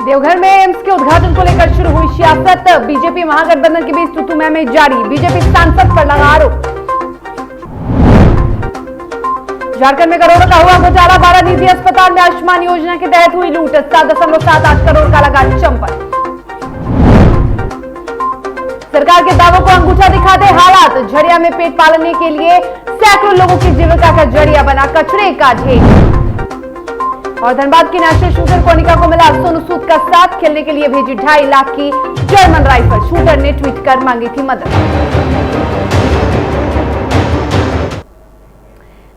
देवघर में एम्स के उद्घाटन को लेकर शुरू हुई सियासत। बीजेपी महागठबंधन के बीच तू-तू मैं जारी। बीजेपी सांसद पर लगा आरोप। झारखंड में करोड़ों का हुआ घोटाला। 12 निजी अस्पताल में आयुष्मान योजना के तहत हुई लूट। 7.78 करोड़ का लगा चंपत। सरकार के दावों को अंगूठा दिखाते हालात। झरिया में पेट पालने के लिए सैकड़ों लोगों की जीविका का जरिया बना कचरे का ढेर। और धनबाद की नेशनल शूटर कोनिका को मिला सोनू सूद का साथ। खेलने के लिए भेजी 2.5 लाख की जर्मन राइफल। शूटर ने ट्वीट कर मांगी थी मदद।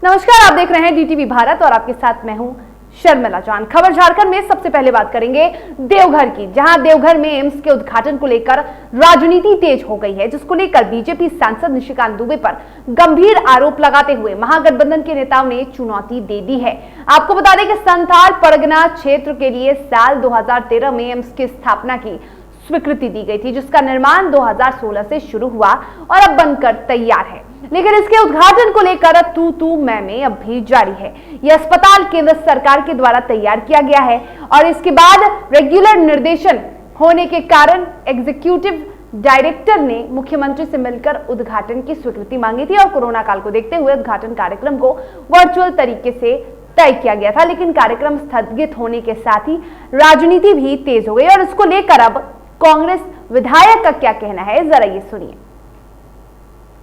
नमस्कार, आप देख रहे हैं डीटीवी भारत और आपके साथ मैं हूं शर्मिला जान। खबर झारखंड में सबसे पहले बात करेंगे देवघर की, जहां देवघर में एम्स के उद्घाटन को लेकर राजनीति तेज हो गई है, जिसको लेकर बीजेपी सांसद निशिकांत दुबे पर गंभीर आरोप लगाते हुए महागठबंधन के नेताओं ने चुनौती दे दी है। आपको बता दें कि संथाल परगना क्षेत्र के लिए साल 2013 में एम्स की स्थापना की स्वीकृति दी गई थी, जिसका निर्माण 2016 से शुरू हुआ और अब बनकर तैयार है। लेकिन इसके उद्घाटन को लेकर तू मैं अब भी जारी है। यह अस्पताल केंद्र सरकार के द्वारा तैयार किया गया है और इसके बाद रेगुलर निर्देशन होने के कारण एग्जीक्यूटिव डायरेक्टर ने मुख्यमंत्री से मिलकर उद्घाटन की स्वीकृति मांगी थी और कोरोना काल को देखते हुए उद्घाटन कार्यक्रम को वर्चुअल तरीके से तय किया गया था। लेकिन कार्यक्रम स्थगित होने के साथ ही राजनीति भी तेज हो गई और इसको लेकर अब कांग्रेस विधायक का क्या कहना है, जरा ये सुनिए।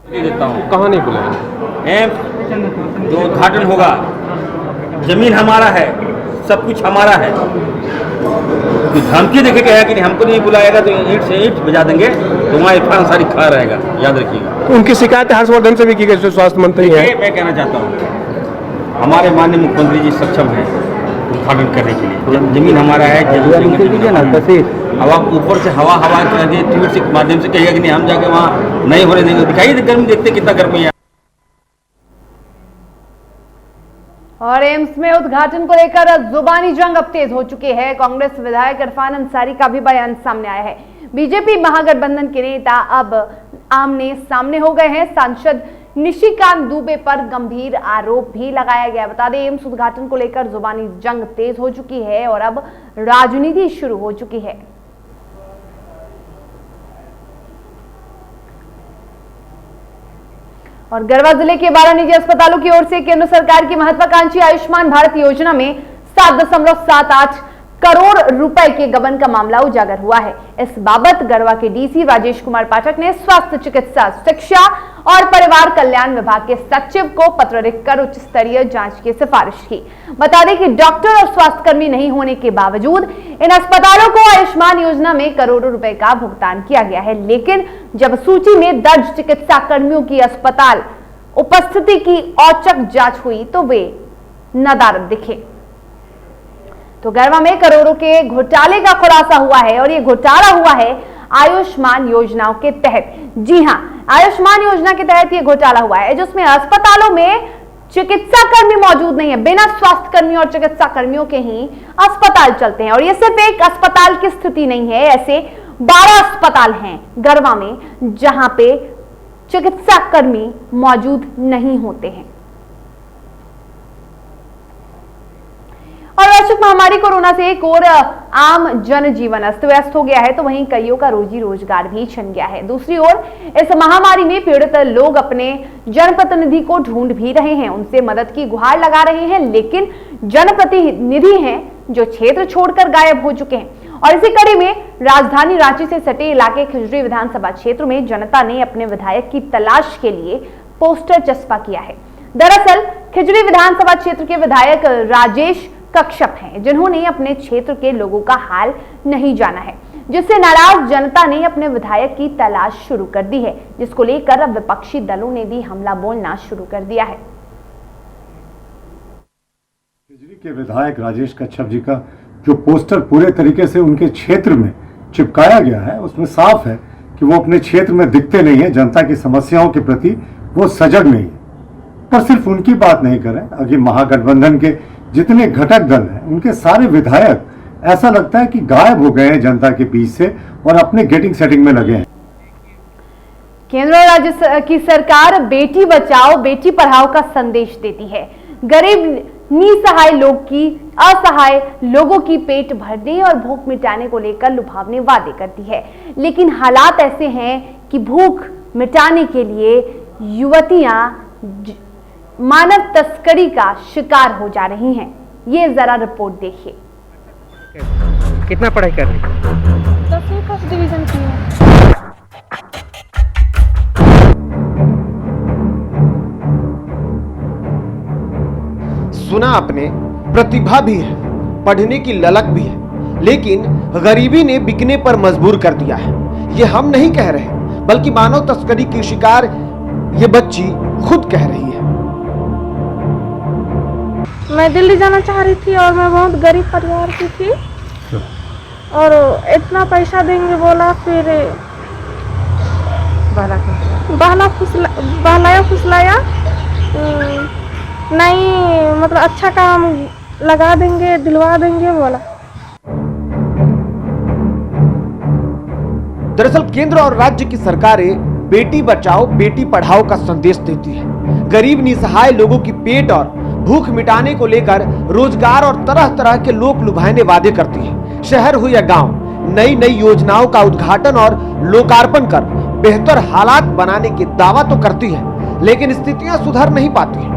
देता हूँ, कहाँ नहीं बुलाया। एम्स जो उद्घाटन होगा, जमीन हमारा है, सब कुछ हमारा है। तो धमकी देके कहा कि नहीं हमको नहीं बुलाएगा तो ईंट से ईंट बजा देंगे, तो वहाँ इरफान सारी खड़ा रहेगा, याद रखिएगा। तो उनकी शिकायत हर्षवर्धन से भी की गई, जो स्वास्थ्य मंत्री है। मैं कहना चाहता हूँ, हमारे माननीय मुख्यमंत्री जी सक्षम है उद्घाटन करने के लिए। जमीन हमारा है, हवा ऊपर से हवा ट्वीट के माध्यम से कहिएगा कि नहीं हम जाके वहाँ नहीं होने देंगे। दिखाइए गर्मी, देखते कितना गर्मी है। और एम्स में उद्घाटन को लेकर जुबानी जंग अब तेज हो चुकी है। कांग्रेस विधायक इरफान अंसारी का भी बयान सामने आया है। बीजेपी महागठबंधन के नेता अब आमने सामने हो गए हैं। सांसद निशिकांत दुबे पर गंभीर आरोप भी लगाया गया। बता दें, एम्स उद्घाटन को लेकर जुबानी जंग तेज हो चुकी है और अब राजनीति शुरू हो चुकी है। और गढ़वा जिले के 12 निजी अस्पतालों की ओर से केंद्र सरकार की महत्वाकांक्षी आयुष्मान भारत योजना में 7.78 करोड़ रुपए के गबन का मामला उजागर हुआ है। इस बाबत गढ़वा के डीसी राजेश कुमार पाठक ने स्वास्थ्य, चिकित्सा, शिक्षा और परिवार कल्याण विभाग के सचिव को पत्र लिखकर उच्च स्तरीय जांच की सिफारिश की। बता दें कि डॉक्टर और स्वास्थ्यकर्मी नहीं होने के बावजूद इन अस्पतालों को आयुष्मान योजना में करोड़ों रुपए का भुगतान किया गया है। लेकिन जब सूची में दर्ज चिकित्सा कर्मियों की अस्पताल उपस्थिति की औचक जांच हुई तो वे नदारद दिखे। तो गढ़वा में करोड़ों के घोटाले का खुलासा हुआ है और ये घोटाला हुआ है आयुष्मान योजनाओं के तहत। जी हां, आयुष्मान योजना के तहत ये घोटाला हुआ है, जिसमें अस्पतालों में चिकित्सा कर्मी मौजूद नहीं है। बिना स्वास्थ्य कर्मी और चिकित्सा कर्मियों के ही अस्पताल चलते हैं। और ये सिर्फ एक अस्पताल की स्थिति नहीं है, ऐसे 12 अस्पताल हैं गढ़वा में जहां पे चिकित्सा कर्मी मौजूद नहीं होते हैं। और वैश्विक महामारी कोरोना से एक और आम जनजीवन अस्त व्यस्त हो गया है, तो वहीं कईयों का रोजी रोजगार भी छिन गया है। दूसरी ओर इस महामारी में पीड़ित लोग अपने जनप्रतिनिधि को ढूंढ भी रहे हैं, उनसे मदद की गुहार लगा रहे हैं, लेकिन जनप्रतिनिधि हैं जो क्षेत्र छोड़कर गायब हो चुके हैं। और इसी कड़ी में राजधानी रांची से सटे इलाके खिजड़ी विधानसभा क्षेत्र में जनता ने अपने विधायक की तलाश के लिए पोस्टर चस्पा किया है। दरअसल खिजड़ी विधानसभा क्षेत्र के विधायक राजेश कश्यप हैं, जिन्होंने अपने क्षेत्र के लोगों का हाल नहीं जाना है, जिससे नाराज जनता ने अपने विधायक की तलाश शुरू कर दी है, जिसको लेकर अब विपक्षी दलों ने भी हमला बोलना शुरू कर दिया है। खिजड़ी के विधायक राजेश कश्यप जी का जो पोस्टर पूरे तरीके से उनके क्षेत्र में चिपकाया गया है, उसमें साफ है कि वो अपने क्षेत्र में दिखते नहीं है, जनता की समस्याओं के प्रति वो सजग नहीं है। पर सिर्फ उनकी बात नहीं करें, अभी महागठबंधन के जितने घटक दल हैं उनके सारे विधायक ऐसा लगता है कि गायब हो गए हैं जनता के बीच से और अपने गेटिंग सेटिंग में लगे हैं। केंद्र और राज्य की सरकार बेटी बचाओ बेटी पढ़ाओ का संदेश देती है। गरीब निसहाय असहाय लोगों की पेट भरने और भूख मिटाने को लेकर लुभावने वादे करती है, लेकिन हालात ऐसे हैं कि भूख मिटाने के लिए युवतियां मानव तस्करी का शिकार हो जा रही हैं। ये जरा रिपोर्ट देखिए। कितना पढ़ाई कर रही है? 10वीं फर्स्ट डिवीजन की है। सुना आपने, प्रतिभा भी है, पढ़ने की ललक भी है, लेकिन गरीबी ने बिकने पर मजबूर कर दिया है। ये हम नहीं कह रहे, बल्कि मानव तस्करी की शिकार ये बच्ची खुद कह रही है। मैं दिल्ली जाना चाह रही थी और मैं बहुत गरीब परिवार की थी और इतना पैसा देंगे बोला, फिर बहलाया फुसलाया, नहीं मतलब अच्छा काम लगा देंगे, दिलवा देंगे बोला। दरअसल केंद्र और राज्य की सरकारें बेटी बचाओ बेटी पढ़ाओ का संदेश देती है। गरीब निसहाय लोगों की पेट और भूख मिटाने को लेकर रोजगार और तरह तरह के लोक लुभाने वादे करती है। शहर हो या गांव, नई नई योजनाओं का उद्घाटन और लोकार्पण कर बेहतर हालात बनाने की दावा तो करती है, लेकिन स्थितियां सुधर नहीं पाती हैं।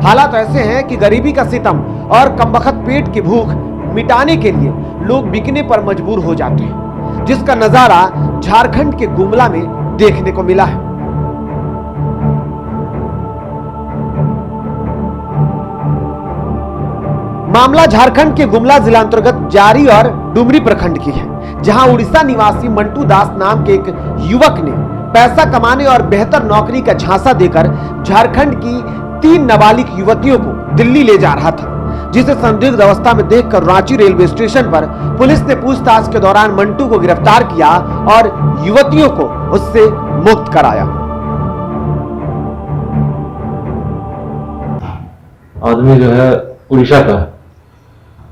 हालात ऐसे हैं कि गरीबी का सितम और कमबख्त पेट की भूख मिटाने के लिए लोग बिकने पर मजबूर हो जाते हैं, जिसका नजारा झारखंड के गुमला में देखने को मिला है। मामला झारखंड के गुमला जिला अंतर्गत जारी और डुमरी प्रखंड की है, जहां उड़ीसा निवासी मंटू दास नाम के एक युवक ने पैसा कमाने और बेहतर नौकरी का झांसा देकर झारखंड की 3 नाबालिग युवतियों को दिल्ली ले जा रहा था, जिसे संदिग्ध अवस्था में देखकर रांची रेलवे स्टेशन पर पुलिस ने पूछताछ के दौरान मंटू को गिरफ्तार किया और युवतियों को उससे मुक्त कराया। आदमी जो है उड़ीसा का है,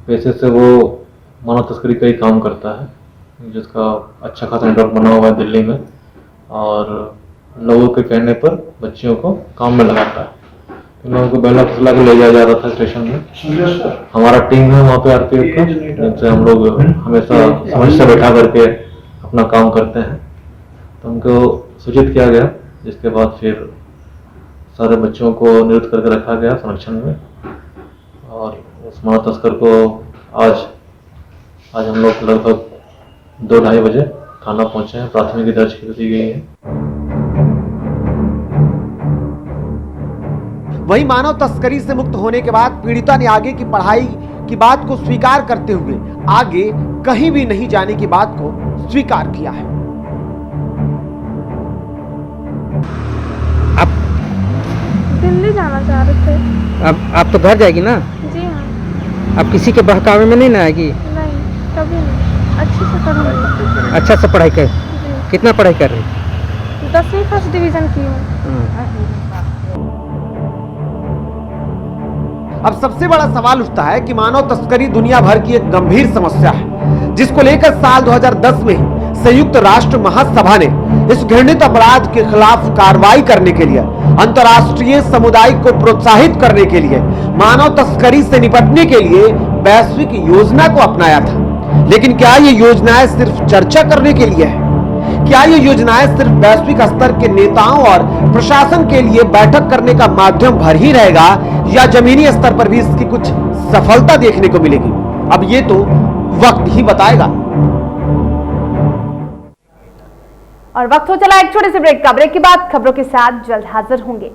पैसे से वो मानव तस्करी का ही काम करता है, जिसका अच्छा खासा नेटवर्क बना हुआ है दिल्ली में, और लोगों के कहने पर बच्चियों को काम में लगाता है। इन लोगों को बहला फुसला के ले जाया जा रहा था स्टेशन में। हमारा टीम है वहाँ पे आरपीएफ का, जिनसे हम लोग हमेशा समझ से बैठा करके अपना काम करते हैं। तो उनको सूचित किया गया, जिसके बाद फिर सारे बच्चों को नियुक्त करके रखा गया संरक्षण में, और उस मानव तस्कर को आज हम लोग लगभग 2-2:30 बजे थाना पहुंचे हैं, प्राथमिकी दर्ज की गई है। वही मानव तस्करी से मुक्त होने के बाद पीड़िता ने आगे की पढ़ाई की बात को स्वीकार करते हुए आगे कहीं भी नहीं जाने की बात को स्वीकार किया है। आप दिल्ली जाना चाह रहे थे। अब आप तो घर जाएगी ना? जी हाँ। अब किसी के बहकावे में नहीं ना आएगी? नहीं, कभी नहीं। अच्छे से पढ़ूंगी। अच्छा से पढ़ाई कर। जी। कितना पढ़ाई कर रही? 10वीं फर्स्ट डिवीजन की हूँ। अब सबसे बड़ा सवाल उठता है कि मानव तस्करी दुनिया भर की एक गंभीर समस्या है, जिसको लेकर साल 2010 में संयुक्त राष्ट्र महासभा ने इस घृणित अपराध के खिलाफ कार्रवाई करने के लिए अंतर्राष्ट्रीय समुदाय को प्रोत्साहित करने के लिए मानव तस्करी से निपटने के लिए वैश्विक योजना को अपनाया था। लेकिन क्या ये योजनाएं सिर्फ चर्चा करने के लिए है? क्या ये योजनाएं सिर्फ वैश्विक स्तर के नेताओं और प्रशासन के लिए बैठक करने का माध्यम भर ही रहेगा, या जमीनी स्तर पर भी इसकी कुछ सफलता देखने को मिलेगी? अब ये तो वक्त ही बताएगा। और वक्त हो चला एक छोटे से ब्रेक का। ब्रेक के बाद खबरों के साथ जल्द हाजिर होंगे।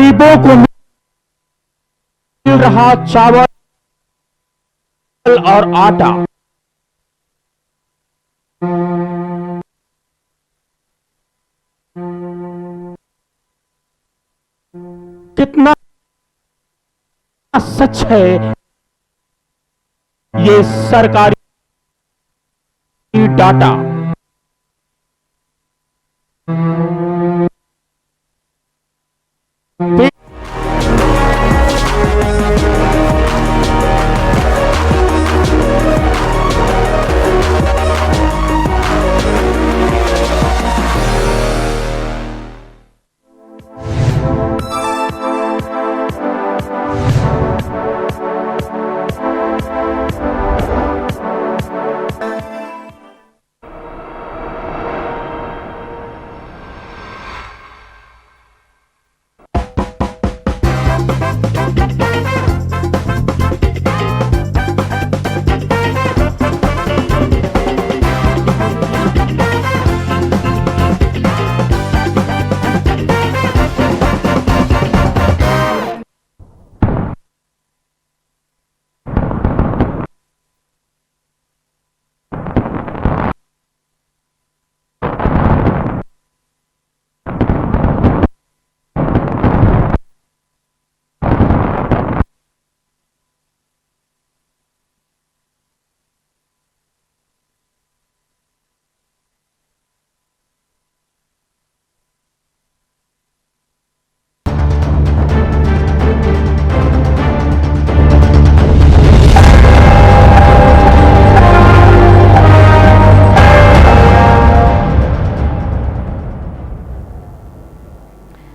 गरीबों को मिल रहा चावल और आटा, कितना सच है ये सरकारी डाटा।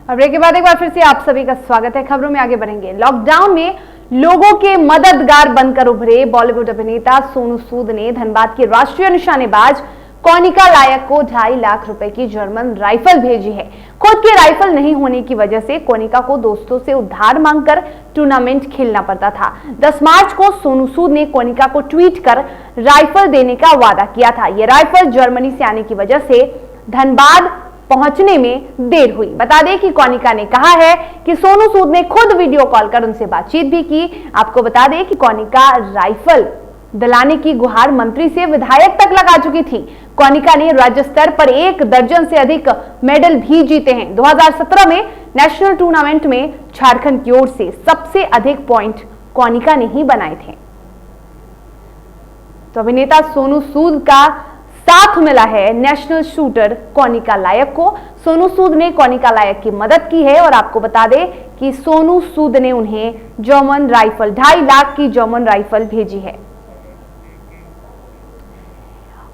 और ब्रेक के बाद एक बार फिर से आप सभी का स्वागत है। खबरों में आगे बढ़ेंगे। लॉकडाउन में लोगों के मददगार बनकर उभरे बॉलीवुड अभिनेता सोनू सूद ने धनबाद के राष्ट्रीय निशानेबाज कोनिका लायक को 2.5 लाख रुपए की जर्मन राइफल भेजी है। खुद की राइफल नहीं होने की वजह से कोनिका को दोस्तों से उधार मांगकर टूर्नामेंट खेलना पड़ता था। 10 मार्च को सोनू सूद ने कोनिका को ट्वीट कर राइफल देने का वादा किया था। यह राइफल जर्मनी से आने की वजह से धनबाद पहुंचने में देर हुई। बता दें कि कोनिका ने कहा है कि सोनू सूद ने खुद वीडियो कॉल कर उनसे बातचीत भी की। आपको बता दें कि कोनिका राइफल दिलाने की गुहार मंत्री से विधायक तक लगा चुकी थी। कोनिका ने राज्य स्तर पर 1 दर्जन से अधिक मेडल भी जीते हैं। 2017 में नेशनल टूर्नामेंट में झारखंड की ओर से सबसे अधिक पॉइंट कोनिका ने ही बनाए थे। तो अभिनेता सोनू सूद का साथ मिला है नेशनल शूटर कोनिका लायक को। सोनू सूद ने कोनिका लायक की मदद की है और आपको बता दें कि सोनू सूद ने उन्हें जर्मन राइफल 2.5 लाख की जर्मन राइफल भेजी है।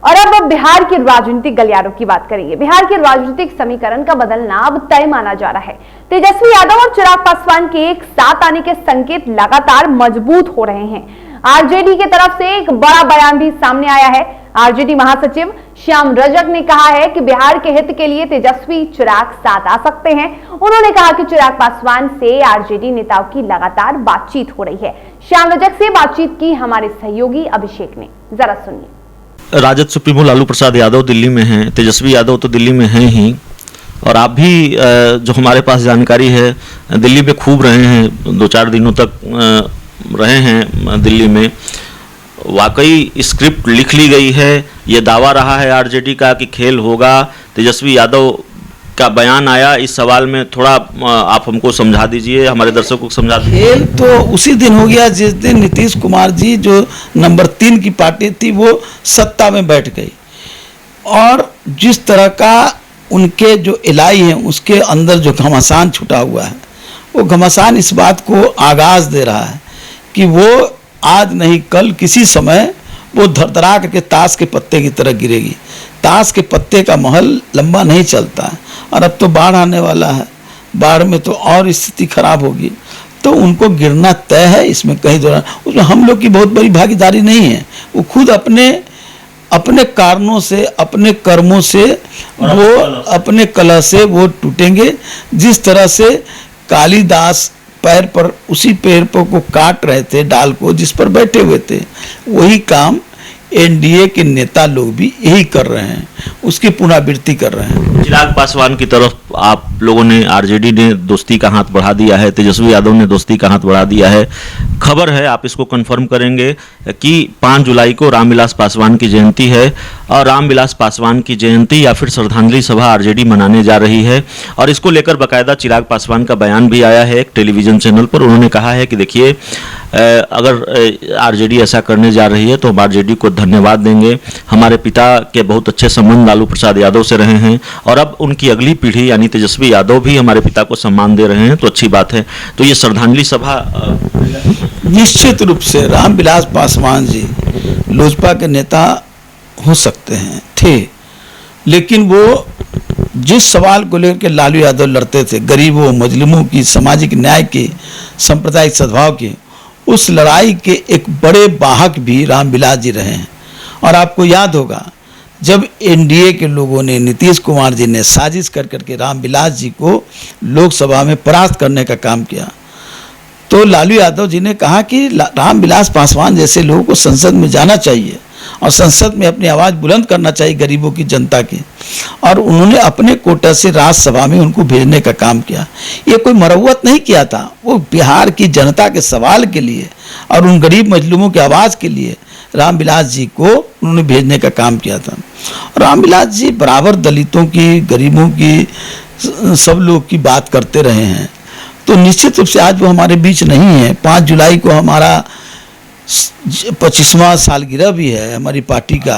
और अब बिहार के राजनीतिक गलियारों की बात करेंगे। बिहार के राजनीतिक समीकरण का बदलना अब तय माना जा रहा है। तेजस्वी यादव और चिराग पासवान के एक साथ आने के संकेत लगातार मजबूत हो रहे हैं। आरजेडी की तरफ से एक बड़ा बयान भी सामने आया है। आरजेडी महासचिव श्याम रजक ने कहा है कि बिहार के हित के लिए तेजस्वी चिराग साथ आ सकते हैं। उन्होंने कहा कि चिराग पासवान से आरजेडी नेताओं की लगातार बातचीत हो रही है। श्याम रजक से बातचीत की हमारे सहयोगी अभिषेक ने, जरा सुनिए। राजद सुप्रीमो लालू प्रसाद यादव दिल्ली में हैं, तेजस्वी यादव तो दिल्ली में हैं ही, और आप भी जो हमारे पास जानकारी है दिल्ली में खूब रहे हैं, 2-4 दिनों तक रहे हैं दिल्ली में। वाकई स्क्रिप्ट लिख ली गई है। ये दावा रहा है आरजेडी का कि खेल होगा। तेजस्वी यादव का बयान आया, इस सवाल में थोड़ा आप हमको समझा दीजिए, हमारे दर्शकों को समझा दीजिए। खेल तो उसी दिन हो गया जिस दिन नीतीश कुमार जी जो नंबर 3 की पार्टी थी वो सत्ता में बैठ गई, और जिस तरह का उनके जो इलाई है उसके अंदर जो घमासान छुटा हुआ है, वो घमासान इस बात को आगाज दे रहा है कि वो आज नहीं कल किसी समय वो धड़धड़ा करके ताश के पत्ते की तरह गिरेगी। ताश के पत्ते का महल लंबा नहीं चलता है, और अब तो बाढ़ आने वाला है, बाढ़ में तो और स्थिति खराब होगी, तो उनको गिरना तय है, इसमें कहीं दौरान उसमें हम लोग की बहुत बड़ी भागीदारी नहीं है। वो खुद अपने कारणों से, अपने कर्मों से, वो अपने कला से वो टूटेंगे। जिस तरह से कालिदास पैर पर उसी पेड़ पर को काट रहे थे, डाल को जिस पर बैठे हुए थे, वही काम एनडीए के नेता लोग भी यही कर रहे हैं, उसकी पुनरावृत्ति कर रहे हैं। चिराग पासवान की तरफ आप लोगों ने, आरजेडी ने दोस्ती का हाथ बढ़ा दिया है, तेजस्वी यादव ने दोस्ती का हाथ बढ़ा दिया है। खबर है, आप इसको कंफर्म करेंगे कि 5 जुलाई को रामविलास पासवान की जयंती है और रामविलास पासवान की जयंती या फिर श्रद्धांजलि सभा आरजेडी मनाने जा रही है। और इसको लेकर बाकायदा चिराग पासवान का बयान भी आया है एक टेलीविजन चैनल पर। उन्होंने कहा है कि देखिए, अगर आरजेडी ऐसा करने जा रही है तो हम आरजेडी को धन्यवाद देंगे। हमारे पिता के बहुत अच्छे संबंध लालू प्रसाद यादव से रहे हैं और अब उनकी अगली पीढ़ी यानी तेजस्वी यादव भी हमारे पिता को सम्मान दे रहे हैं, तो अच्छी बात है। तो ये श्रद्धांजलि सभा निश्चित रूप से रामविलास पासवान जी लोजपा के नेता हो सकते हैं, थे, लेकिन वो जिस सवाल को लेकर लालू यादव लड़ते थे, गरीबों, मजलूमों की, सामाजिक न्याय की, सांप्रदायिक सद्भाव की, उस लड़ाई के एक बड़े वाहक भी रामविलास जी रहे हैं। और आपको याद होगा, जब एनडीए के लोगों ने, नीतीश कुमार जी ने साजिश कर करके रामविलास जी को लोकसभा में परास्त करने का काम किया, तो लालू यादव जी ने कहा कि रामविलास पासवान जैसे लोगों को संसद में जाना चाहिए और संसद में अपनी आवाज़ बुलंद करना चाहिए गरीबों की, जनता की। और उन्होंने अपने कोटा से राज्यसभा में उनको भेजने का काम किया। ये कोई मरवत नहीं किया था, वो बिहार की जनता के सवाल के लिए और उन गरीब मजलूमों की आवाज़ के लिए रामविलास जी को उन्होंने भेजने का काम किया था। रामविलास जी बराबर दलितों की, गरीबों की, सब लोग की बात करते रहे हैं। तो निश्चित रूप से आज वो हमारे बीच नहीं है। 5 जुलाई को हमारा 25वां सालगिरह भी है, हमारी पार्टी का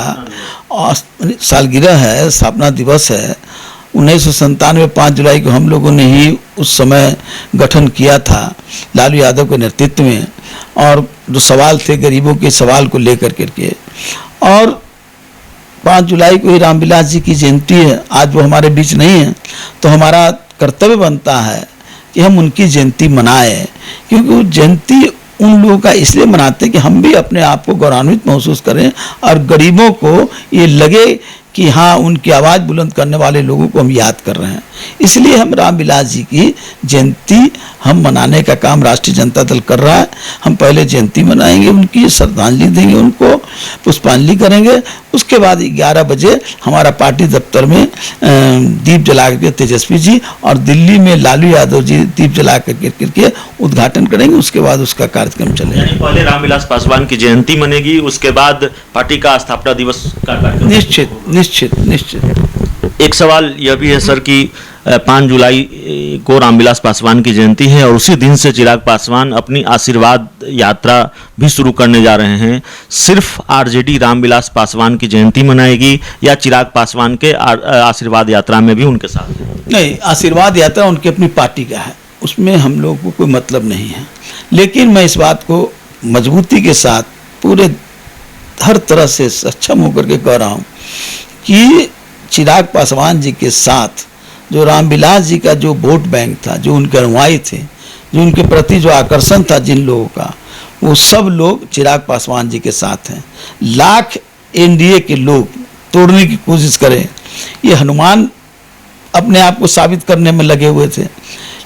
और सालगिरह है, स्थापना दिवस है। 1997 5 जुलाई को हम लोगों ने ही उस समय गठन किया था लालू यादव के नेतृत्व में, और जो सवाल थे गरीबों के सवाल को लेकर करके। और 5 जुलाई को ही रामविलास जी की जयंती है, आज वो हमारे बीच नहीं है, तो हमारा कर्तव्य बनता है कि हम उनकी जयंती मनाएं, क्योंकि वो जयंती उन लोगों का इसलिए मनाते हैं कि हम भी अपने आप को गौरवान्वित महसूस करें और गरीबों को ये लगे कि हाँ, उनकी आवाज़ बुलंद करने वाले लोगों को हम याद कर रहे हैं। इसलिए हम रामविलास जी की जयंती हम मनाने का काम राष्ट्रीय जनता दल कर रहा है। हम पहले जयंती मनाएंगे, उनकी श्रद्धांजलि देंगे, उनको पुष्पांजलि करेंगे। उसके बाद 11 बजे हमारा पार्टी दफ्तर में दीप जला करके तेजस्वी जी और दिल्ली में लालू यादव जी दीप जला करके उद्घाटन करेंगे। उसके बाद उसका कार्यक्रम चलेगा। पहले रामविलास पासवान की जयंती मनेगी, उसके बाद पार्टी का स्थापना दिवस का कार्यक्रम। निश्चित निश्चित निश्चित। एक सवाल यह भी है सर कि 5 जुलाई को रामविलास पासवान की जयंती है और उसी दिन से चिराग पासवान अपनी आशीर्वाद यात्रा भी शुरू करने जा रहे हैं। सिर्फ आरजेडी रामविलास पासवान की जयंती मनाएगी या चिराग पासवान के आशीर्वाद यात्रा में भी उनके साथ? नहीं, आशीर्वाद यात्रा उनकी अपनी पार्टी का है, उसमें हम लोग को कोई मतलब नहीं है। लेकिन मैं इस बात को मजबूती के साथ पूरे हर तरह से सक्षम होकर के कह रहा हूँ कि चिराग पासवान जी के साथ जो रामविलास जी का जो वोट बैंक था, जो उनके अनुयायी थे, जो उनके प्रति जो आकर्षण था जिन लोगों का, वो सब लोग चिराग पासवान जी के साथ हैं। लाख एनडीए के लोग तोड़ने की कोशिश करें, ये हनुमान अपने आप को साबित करने में लगे हुए थे,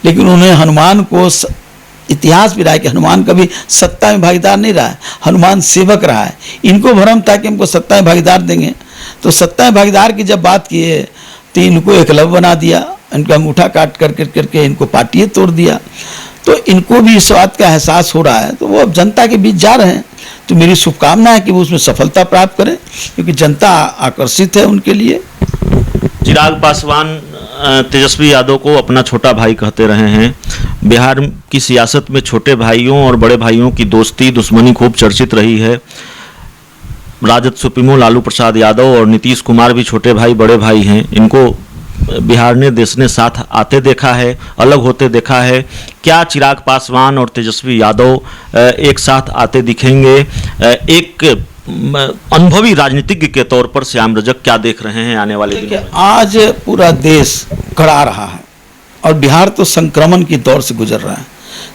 लेकिन उन्होंने हनुमान को, इतिहास भी रहा है कि हनुमान कभी सत्ता में भागीदार नहीं रहा है, हनुमान सेवक रहा है। इनको भ्रम था कि हमको सत्ता में भागीदार देंगे, तो सत्ता में भागीदार की जब बात की है तो इनको एकलव्य बना दिया, इनका अंगूठा काट करके इनको पार्टी तोड़ दिया। तो इनको भी इस बात का एहसास हो रहा है, तो वो अब जनता के बीच जा रहे हैं। तो मेरी शुभकामना है कि वो उसमें सफलता प्राप्त करें, क्योंकि जनता आकर्षित है उनके लिए। चिराग पासवान तेजस्वी यादव को अपना छोटा भाई कहते रहे हैं। बिहार की सियासत में छोटे भाइयों और बड़े भाइयों की दोस्ती दुश्मनी खूब चर्चित रही है। राजद सुप्रीमो लालू प्रसाद यादव और नीतीश कुमार भी छोटे भाई बड़े भाई हैं। इनको बिहार ने, देश ने साथ आते देखा है, अलग होते देखा है। क्या चिराग पासवान और तेजस्वी यादव एक साथ आते दिखेंगे? एक अनुभवी राजनीतिज्ञ के तौर पर श्याम रजक क्या देख रहे हैं आने वाले दिनों में? आज पूरा देश कड़ा रहा है और बिहार तो संक्रमण की दौर से गुजर रहा है,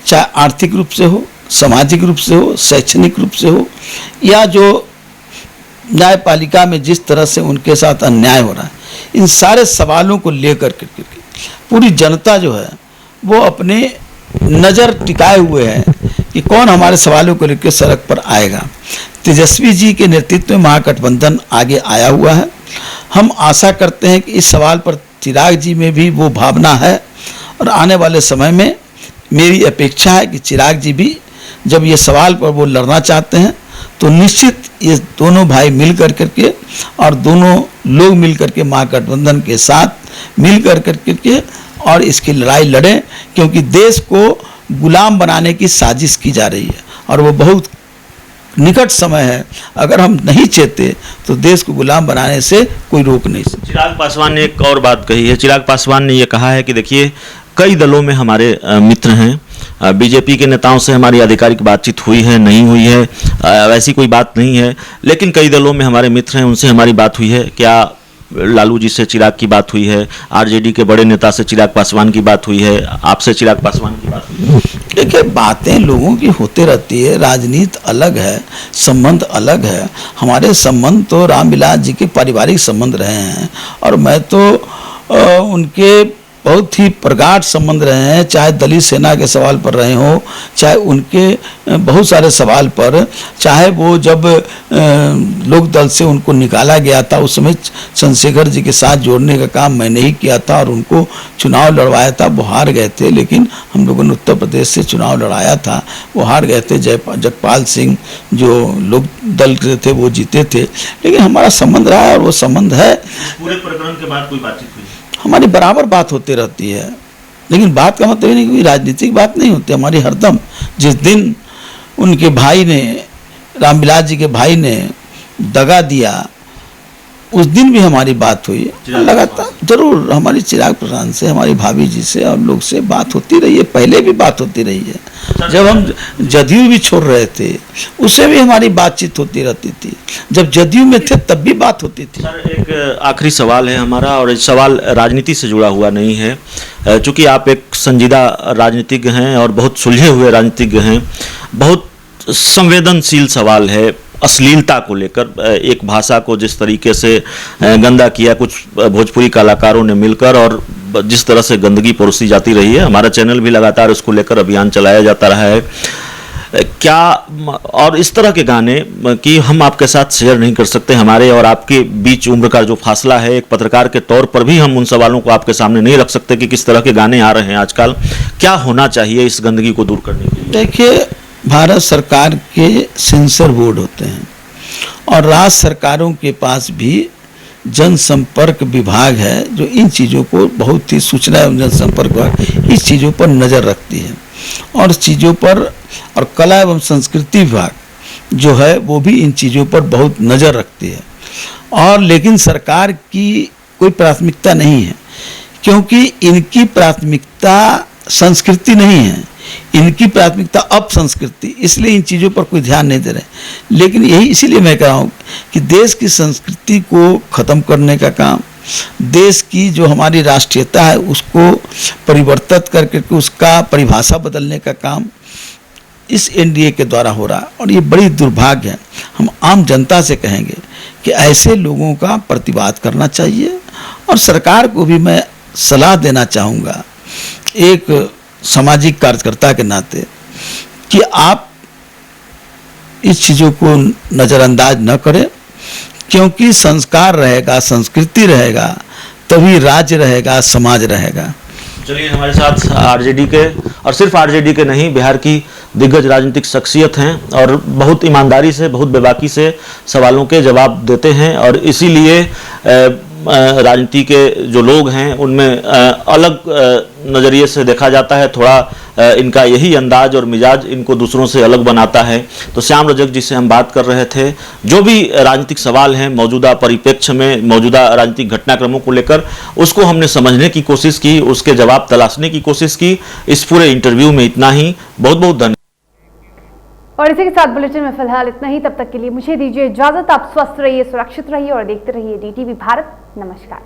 चाहे आर्थिक रूप से हो, सामाजिक रूप से हो, शैक्षणिक रूप से हो, या जो न्यायपालिका में जिस तरह से उनके साथ अन्याय हो रहा है, इन सारे सवालों को लेकर के पूरी जनता जो है वो अपने नज़र टिकाए हुए है कि कौन हमारे सवालों को लेकर सड़क पर आएगा। तेजस्वी जी के नेतृत्व में महागठबंधन आगे आया हुआ है। हम आशा करते हैं कि इस सवाल पर चिराग जी में भी वो भावना है और आने वाले समय में मेरी अपेक्षा है कि चिराग जी भी जब ये सवाल पर वो लड़ना चाहते हैं तो निश्चित ये दोनों भाई मिल करके और दोनों लोग मिल करके महागठबंधन के साथ मिल करके और इसकी लड़ाई लड़ें, क्योंकि देश को गुलाम बनाने की साजिश की जा रही है और वो बहुत निकट समय है। अगर हम नहीं चेते तो देश को गुलाम बनाने से कोई रोक नहीं सकता। चिराग पासवान ने एक और बात कही है। चिराग पासवान ने ये कहा है कि देखिए, कई दलों में हमारे मित्र हैं। बीजेपी के नेताओं से हमारी आधिकारिक बातचीत हुई है, नहीं हुई है, वैसी कोई बात नहीं है, लेकिन कई दलों में हमारे मित्र हैं, उनसे हमारी बात हुई है। क्या लालू जी से चिराग की बात हुई है? आरजेडी के बड़े नेता से चिराग पासवान की बात हुई है? आपसे चिराग पासवान की बात हुई है? देखिए, बातें लोगों की होते रहती है, राजनीति अलग है, संबंध अलग है। हमारे संबंध तो रामविलास जी के पारिवारिक संबंध रहे हैं और मैं तो उनके बहुत ही प्रगाढ़ संबंध रहे हैं, चाहे दलित सेना के सवाल पर रहे हो, चाहे उनके बहुत सारे सवाल पर, चाहे वो जब लोक दल से उनको निकाला गया था उस समय चंद्रशेखर जी के साथ जोड़ने का काम मैंने ही किया था और उनको चुनाव लड़वाया था। वो हार गए थे, लेकिन हम लोगों ने उत्तर प्रदेश से चुनाव लड़ाया था, वो हार गए थे। जगपाल सिंह जो लोक दल के थे वो जीते थे, लेकिन हमारा संबंध रहा है और वो संबंध है। पूरे प्रकरण के बाद कोई बातचीत हुई? हमारी बराबर बात होती रहती है, लेकिन बात का मतलब नहीं, कोई राजनीतिक बात नहीं होती हमारी हरदम। जिस दिन उनके भाई ने, रामविलास जी के भाई ने दगा दिया, उस दिन भी हमारी बात हुई। लगातार जरूर हमारी चिराग प्रधान से, हमारी भाभी जी से और लोग से बात होती रही है, पहले भी बात होती रही है। जब हम जदयू भी छोड़ रहे थे उससे भी हमारी बातचीत होती रहती थी, जब जदयू में थे तब भी बात होती थी। सर, एक आखिरी सवाल है हमारा, और ये सवाल राजनीति से जुड़ा हुआ नहीं है। चूंकि आप एक संजीदा राजनीतिज्ञ हैं और बहुत सुलझे हुए राजनीतिज्ञ हैं, बहुत संवेदनशील सवाल है अश्लीलता को लेकर। एक भाषा को जिस तरीके से गंदा किया कुछ भोजपुरी कलाकारों ने मिलकर, और जिस तरह से गंदगी परोसी जाती रही है, हमारा चैनल भी लगातार उसको लेकर अभियान चलाया जाता रहा है। क्या और इस तरह के गाने कि हम आपके साथ शेयर नहीं कर सकते, हमारे और आपके बीच उम्र का जो फासला है, एक पत्रकार के तौर पर भी हम उन सवालों को आपके सामने नहीं रख सकते कि किस तरह के गाने आ रहे हैं आजकल। क्या होना चाहिए इस गंदगी को दूर करने के लिए? देखिए, भारत सरकार के सेंसर बोर्ड होते हैं और राज्य सरकारों के पास भी जनसंपर्क विभाग है जो इन चीज़ों को बहुत ही, सूचना एवं जनसंपर्क विभाग इस चीज़ों पर नज़र रखती है और चीज़ों पर, और कला एवं संस्कृति विभाग जो है वो भी इन चीज़ों पर बहुत नज़र रखती है। और लेकिन सरकार की कोई प्राथमिकता नहीं है, क्योंकि इनकी प्राथमिकता संस्कृति नहीं है, इनकी प्राथमिकता अपसंस्कृति, इसलिए इन चीज़ों पर कोई ध्यान नहीं दे रहे। लेकिन यही इसीलिए मैं कह रहा हूँ कि देश की संस्कृति को ख़त्म करने का काम, देश की जो हमारी राष्ट्रीयता है उसको परिवर्तित करके उसका परिभाषा बदलने का काम इस एनडीए के द्वारा हो रहा है और ये बड़ी दुर्भाग्य है। हम आम जनता से कहेंगे कि ऐसे लोगों का प्रतिवाद करना चाहिए और सरकार को भी मैं सलाह देना चाहूँगा एक सामाजिक कार्यकर्ता के नाते कि आप इस चीज़ों को नज़रअंदाज न करें, क्योंकि संस्कार रहेगा, संस्कृति रहेगा, तभी राज्य रहेगा, समाज रहेगा। चलिए, हमारे साथ आरजेडी के, और सिर्फ आरजेडी के नहीं, बिहार की दिग्गज राजनीतिक शख्सियत हैं और बहुत ईमानदारी से, बहुत बेबाकी से सवालों के जवाब देते हैं और इसीलिए राजनीति के जो लोग हैं उनमें अलग नज़रिए से देखा जाता है। थोड़ा इनका यही अंदाज और मिजाज इनको दूसरों से अलग बनाता है। तो श्याम रजक जी से हम बात कर रहे थे, जो भी राजनीतिक सवाल हैं मौजूदा परिप्रेक्ष्य में, मौजूदा राजनीतिक घटनाक्रमों को लेकर, उसको हमने समझने की कोशिश की, उसके जवाब तलाशने की कोशिश की। इस पूरे इंटरव्यू में इतना ही। बहुत बहुत धन्यवाद। और इसी के साथ बुलेटिन में फिलहाल इतना ही। तब तक के लिए मुझे दीजिए इजाजत। आप स्वस्थ रहिए, सुरक्षित रहिए और देखते रहिए DTV भारत। नमस्कार।